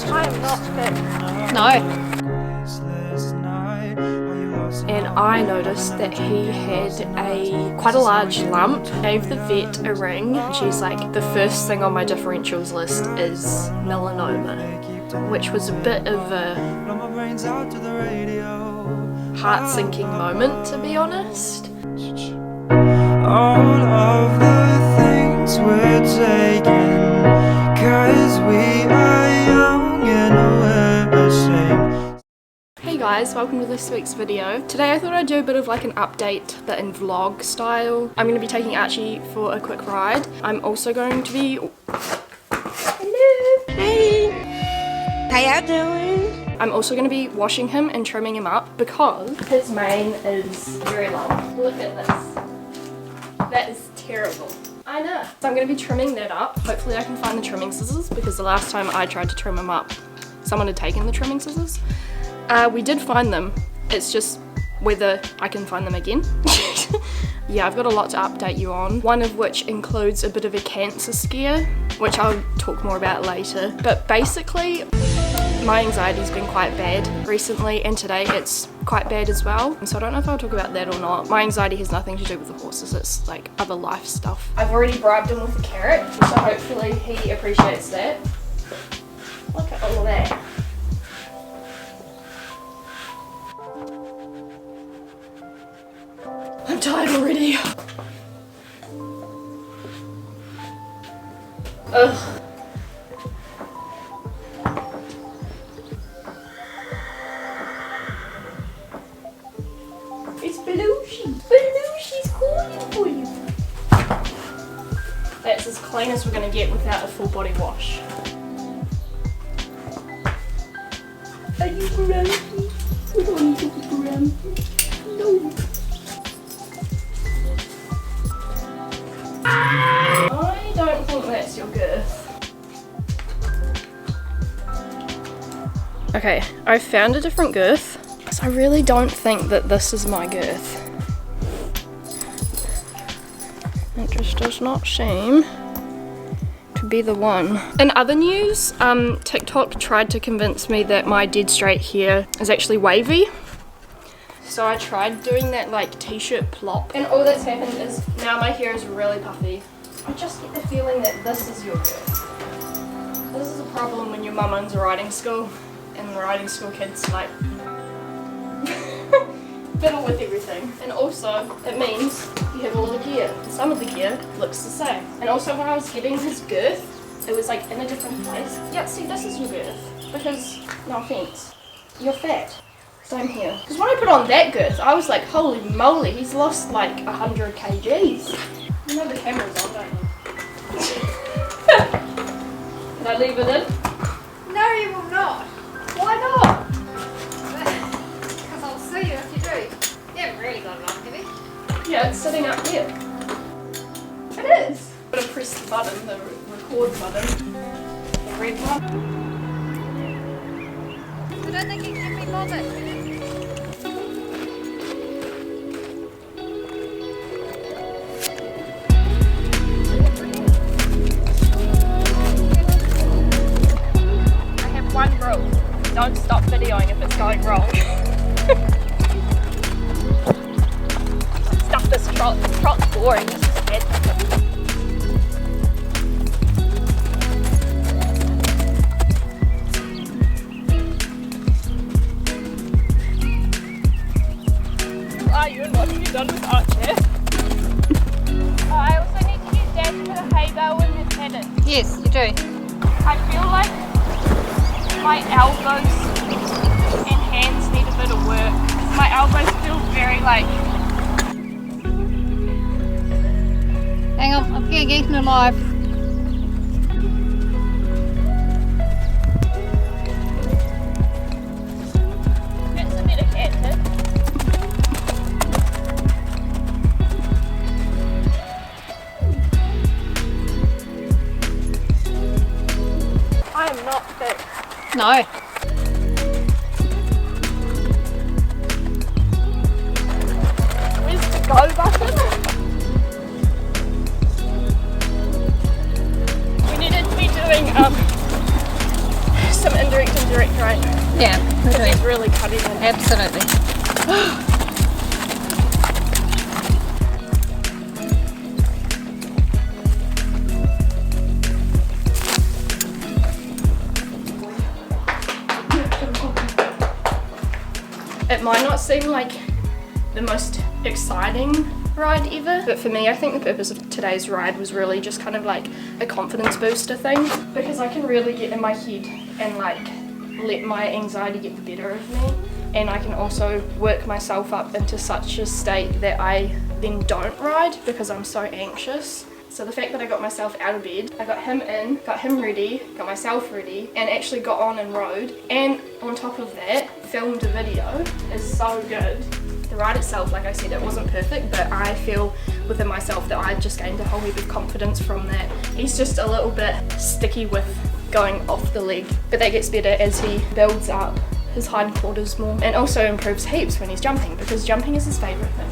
I am not fit. No. And I noticed that he had quite a large lump. Gave the vet a ring. She's like, the first thing on my differentials list is melanoma, which was a bit of a heart-sinking moment, to be honest. All of the things we're taking, 'cause we are young and we're ashamed. Hey guys, welcome to this week's video. Today I thought I'd do a bit of like an update, but in vlog style. I'm going to be taking Archie for a quick ride. I'm also going to be... Hello! Hey! How y'all doing? I'm also going to be washing him and trimming him up because his mane is very long. Look at this. That is terrible. I know. So I'm going to be trimming that up. Hopefully I can find the trimming scissors because the last time I tried to trim him up, someone had taken the trimming scissors. We did find them. It's just whether I can find them again. Yeah, I've got a lot to update you on. One of which includes a bit of a cancer scare, which I'll talk more about later. But basically, my anxiety's been quite bad recently, and today it's quite bad as well. So I don't know if I'll talk about that or not. My anxiety has nothing to do with the horses, it's like other life stuff. I've already bribed him with a carrot, so hopefully he appreciates that. Look at all of that. I'm tired already. Ugh. It's Belushi. Belushi's calling for you. That's as clean as we're gonna get without a full body wash. Are you grumpy? We don't need to be grumpy. No. I don't think that's your girth. Okay, I found a different girth. So I really don't think that this is my girth. It just does not seem to be the one. In other news, TikTok tried to convince me that my dead straight hair is actually wavy. So I tried doing that like t-shirt plop, and all that's happened is now my hair is really puffy. I just get the feeling that this is your girth. This is a problem when your mum owns a riding school and the riding school kids like fiddle with everything. And also it means you have all the gear. Some of the gear looks the same. And also when I was getting his girth, it was like in a different place. Yeah, see, this is your girth because, no offense, you're fat. Same here. Because when I put on that girth, I was like, holy moly, he's lost like 100 kgs. You know the camera's on, don't you? Can I leave it in? No, you will not. Why not? Because I'll see you if you do. You haven't really got it on, have you? Yeah, it's sitting up here. It is. I'm gonna press the button, the record button. The red one. I don't think you can be bothered. One rule, don't stop videoing if it's going wrong. Stuff this trot's boring, this is dead. Who are you and what have you done with Archie? I also need to get Dad to put a hay bale in his paddock. Yes, you do. I feel like my elbows and hands need a bit of work. My elbows feel very like... Hang on, I'm getting eaten alive. That's a bit of cat. I am not fit. No. Where's the go button? We needed to be doing some Yeah, we do. It's really cutting in. Absolutely. It might not seem like the most exciting ride ever, but for me I think the purpose of today's ride was really just kind of like a confidence booster thing, because I can really get in my head and like let my anxiety get the better of me, and I can also work myself up into such a state that I then don't ride because I'm so anxious. So the fact that I got myself out of bed, I got him in, got him ready, got myself ready, and actually got on and rode, and on top of that, filmed a video is so good. The ride itself, like I said, it wasn't perfect, but I feel within myself that I just gained a whole heap of confidence from that. He's just a little bit sticky with going off the leg, but that gets better as he builds up his hindquarters more, and also improves heaps when he's jumping, because jumping is his favourite thing.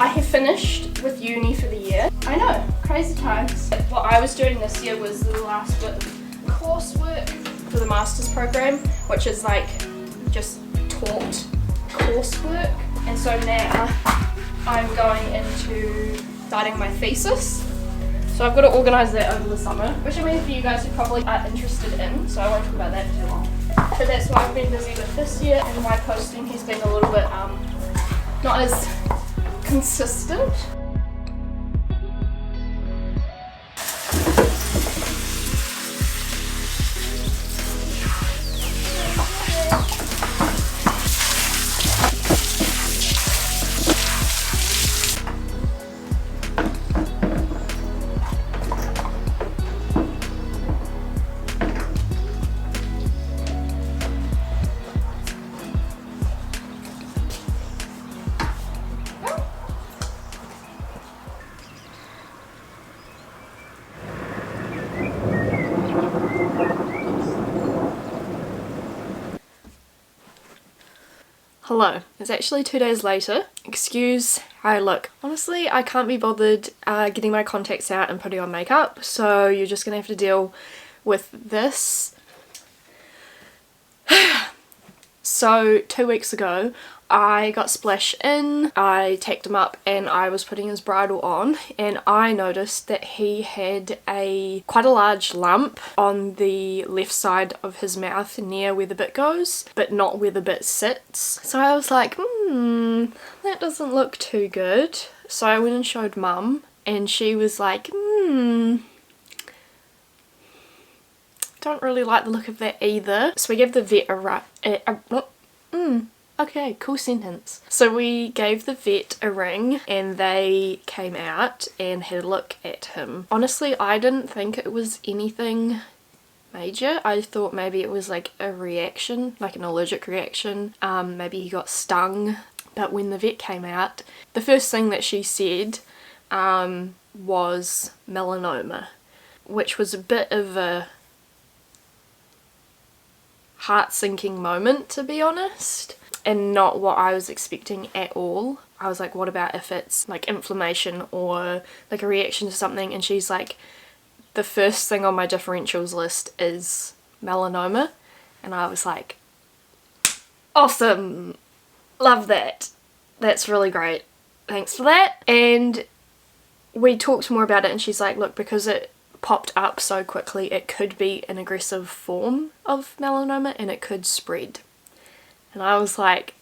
I have finished with uni for the year. I know, crazy times. What I was doing this year was the last bit of coursework for the master's program, which is like just taught coursework. And so now I'm going into starting my thesis. So I've got to organise that over the summer, which I mean for you guys who probably are interested in, so I won't talk about that too long. But that's what I've been busy with this year, and my posting has been a little bit not as consistent. Hello, it's actually 2 days later. Excuse how I look. Honestly, I can't be bothered getting my contacts out and putting on makeup, so you're just gonna have to deal with this. So 2 weeks ago, I got Splash in, I tacked him up and I was putting his bridle on, and I noticed that he had quite a large lump on the left side of his mouth near where the bit goes, but not where the bit sits. So I was like, that doesn't look too good. So I went and showed Mum, and she was like, don't really like the look of that either. So we gave the vet okay, cool sentence. So we gave the vet a ring and they came out and had a look at him. Honestly, I didn't think it was anything major. I thought maybe it was like a reaction, like an allergic reaction. Maybe he got stung. But when the vet came out, the first thing that she said was melanoma, which was a bit of a heart-sinking moment, to be honest, and not what I was expecting at all. I was like, what about if it's like inflammation or like a reaction to something? And she's like, the first thing on my differentials list is melanoma. And I was like, awesome, love that, that's really great, thanks for that. And we talked more about it, and she's like, look, because it popped up so quickly, it could be an aggressive form of melanoma and it could spread. And I was like,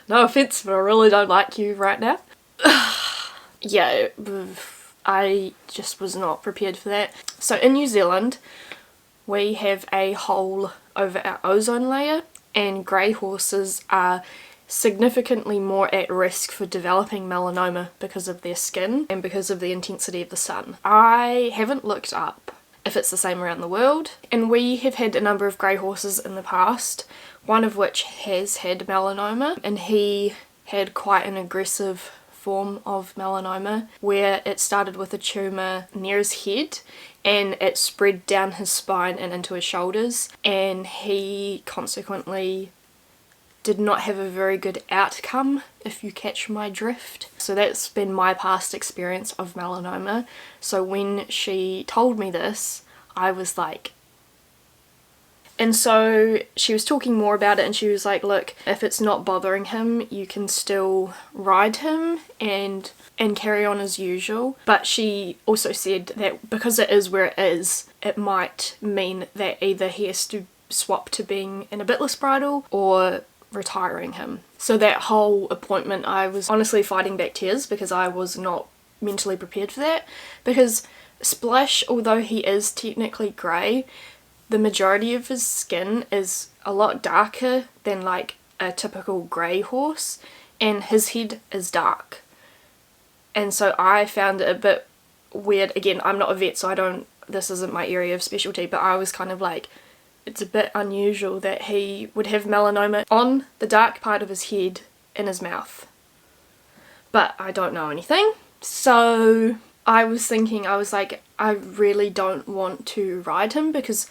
no offense, but I really don't like you right now. Yeah, I just was not prepared for that. So in New Zealand, we have a hole over our ozone layer, and grey horses are significantly more at risk for developing melanoma because of their skin and because of the intensity of the sun. I haven't looked up if it's the same around the world, and we have had a number of grey horses in the past, one of which has had melanoma, and he had quite an aggressive form of melanoma where it started with a tumour near his head and it spread down his spine and into his shoulders, and he consequently did not have a very good outcome, if you catch my drift. So that's been my past experience of melanoma. So when she told me this, I was like... And so she was talking more about it, and she was like, look, if it's not bothering him, you can still ride him and carry on as usual. But she also said that because it is where it is, it might mean that either he has to swap to being in a bitless bridle or retiring him. So that whole appointment, I was honestly fighting back tears because I was not mentally prepared for that. Because Splash, although he is technically grey, the majority of his skin is a lot darker than like a typical grey horse, and his head is dark. And so I found it a bit weird. Again, I'm not a vet, so this isn't my area of specialty, but I was kind of like, it's a bit unusual that he would have melanoma on the dark part of his head in his mouth. But I don't know anything. So I was thinking, I was like, I really don't want to ride him because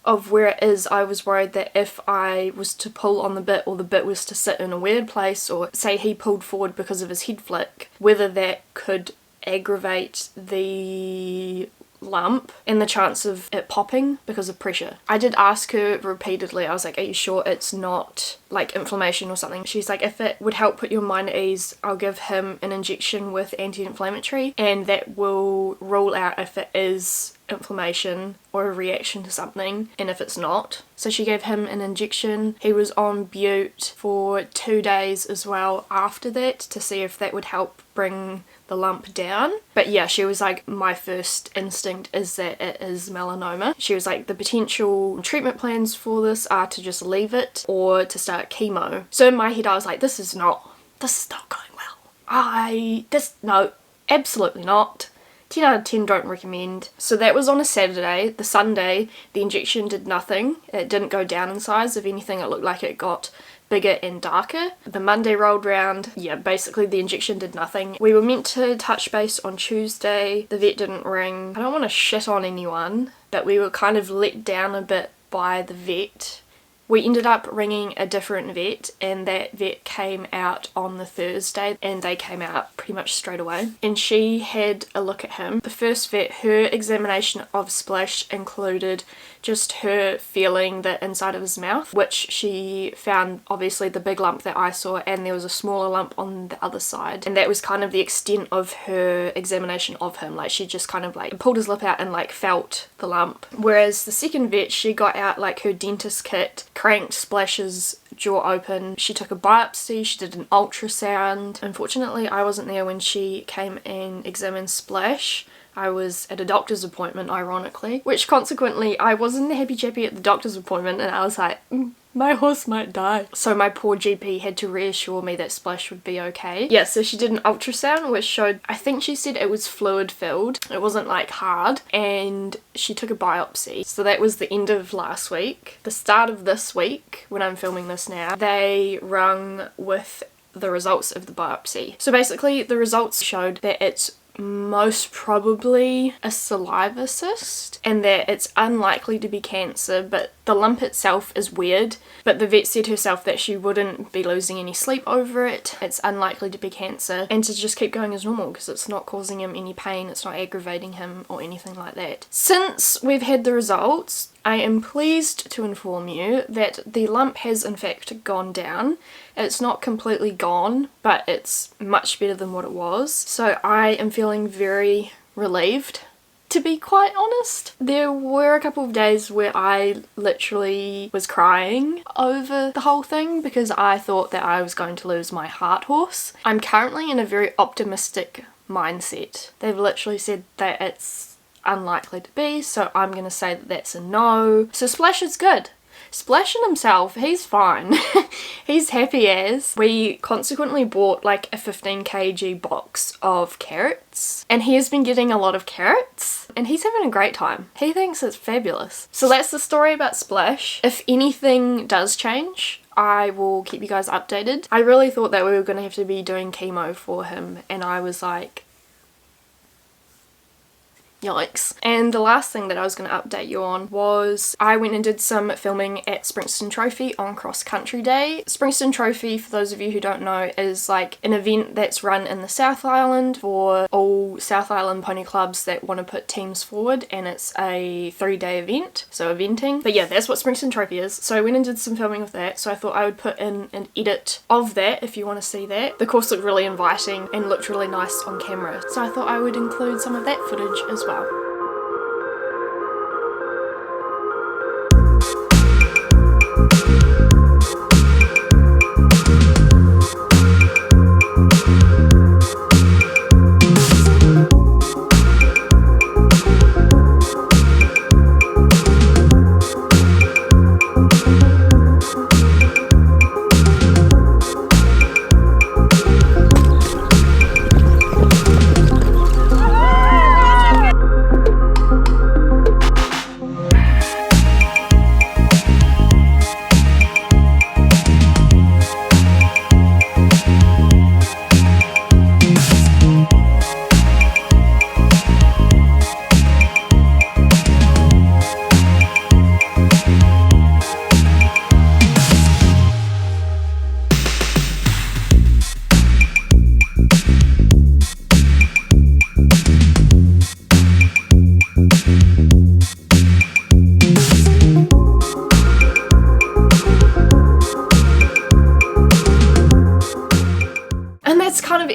of where it is. I was worried that if I was to pull on the bit, or the bit was to sit in a weird place, or say he pulled forward because of his head flick, whether that could aggravate the lump and the chance of it popping because of pressure. I did ask her repeatedly, I was like, are you sure it's not like inflammation or something? She's like, if it would help put your mind at ease, I'll give him an injection with anti-inflammatory, and that will rule out if it is inflammation or a reaction to something, and if it's not. So she gave him an injection. He was on bute for 2 days as well after that to see if that would help bring the lump down. But yeah, she was like, my first instinct is that it is melanoma. She was like, the potential treatment plans for this are to just leave it or to start chemo. So in my head I was like, this is not going well. No, absolutely not. 10 out of 10, don't recommend. So that was on a Saturday. The Sunday, the injection did nothing. It didn't go down in size. If anything, it looked like it got bigger and darker. The Monday rolled round. Yeah, basically the injection did nothing. We were meant to touch base on Tuesday. The vet didn't ring. I don't want to shit on anyone, but we were kind of let down a bit by the vet. We ended up ringing a different vet, and that vet came out on the Thursday, and they came out pretty much straight away. And she had a look at him. The first vet, her examination of Splash included just her feeling the inside of his mouth, which she found obviously the big lump that I saw, and there was a smaller lump on the other side. And that was kind of the extent of her examination of him. Like, she just kind of like pulled his lip out and like felt the lump. Whereas the second vet, she got out like her dentist kit, cranked Splash's jaw open. She took a biopsy, she did an ultrasound. Unfortunately, I wasn't there when she came and examined Splash. I was at a doctor's appointment, ironically, which consequently I wasn't happy chappy at the doctor's appointment, and I was like, my horse might die. So my poor GP had to reassure me that Splash would be okay. Yeah, so she did an ultrasound which showed, I think she said it was fluid filled. It wasn't like hard, and she took a biopsy. So that was the end of last week. The start of this week, when I'm filming this now, they rung with the results of the biopsy. So basically the results showed that it's most probably a saliva cyst, and that it's unlikely to be cancer, but the lump itself is weird. But the vet said herself that she wouldn't be losing any sleep over it. It's unlikely to be cancer, and to just keep going as normal because it's not causing him any pain, it's not aggravating him or anything like that. Since we've had the results, I am pleased to inform you that the lump has in fact gone down. It's not completely gone, but it's much better than what it was. So I am feeling very relieved, to be quite honest. There were a couple of days where I literally was crying over the whole thing because I thought that I was going to lose my heart horse. I'm currently in a very optimistic mindset. They've literally said that it's unlikely to be, so I'm gonna say that that's a no. So Splash is good. Splash in himself, he's fine. He's happy as. We consequently bought like a 15 kg box of carrots, and he has been getting a lot of carrots, and he's having a great time. He thinks it's fabulous. So that's the story about Splash. If anything does change, I will keep you guys updated. I really thought that we were gonna have to be doing chemo for him, and I was like, Yikes. And the last thing that I was going to update you on was I went and did some filming at Springston Trophy on Cross Country Day. Springston Trophy, for those of you who don't know, is like an event that's run in the South Island for all South Island pony clubs that want to put teams forward, and it's a 3-day event, so eventing. But yeah, that's what Springston Trophy is. So I went and did some filming of that, so I thought I would put in an edit of that if you want to see that. The course looked really inviting and looked really nice on camera, so I thought I would include some of that footage as well.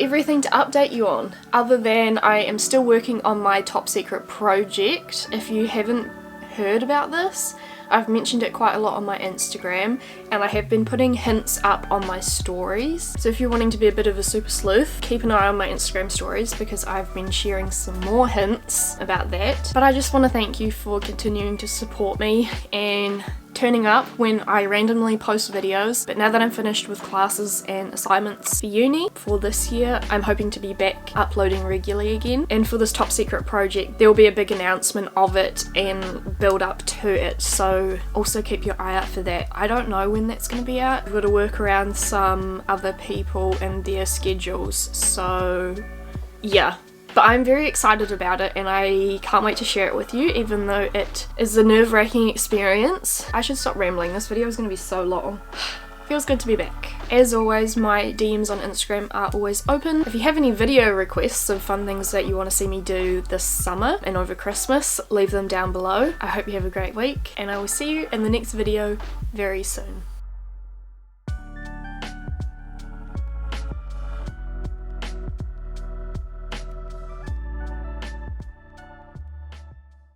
Everything to update you on, other than I am still working on my top secret project. If you haven't heard about this, I've mentioned it quite a lot on my Instagram, and I have been putting hints up on my stories. So if you're wanting to be a bit of a super sleuth, keep an eye on my Instagram stories because I've been sharing some more hints about that. But I just want to thank you for continuing to support me and turning up when I randomly post videos. But now that I'm finished with classes and assignments for uni for this year, I'm hoping to be back uploading regularly again. And for this top secret project, there will be a big announcement of it and build up to it, so also keep your eye out for that. I don't know when that's going to be out. I've got to work around some other people and their schedules, so yeah. But I'm very excited about it and I can't wait to share it with you, even though it is a nerve-wracking experience. I should stop rambling, this video is going to be so long. Feels good to be back. As always, my DMs on Instagram are always open. If you have any video requests of fun things that you want to see me do this summer and over Christmas, leave them down below. I hope you have a great week and I will see you in the next video very soon.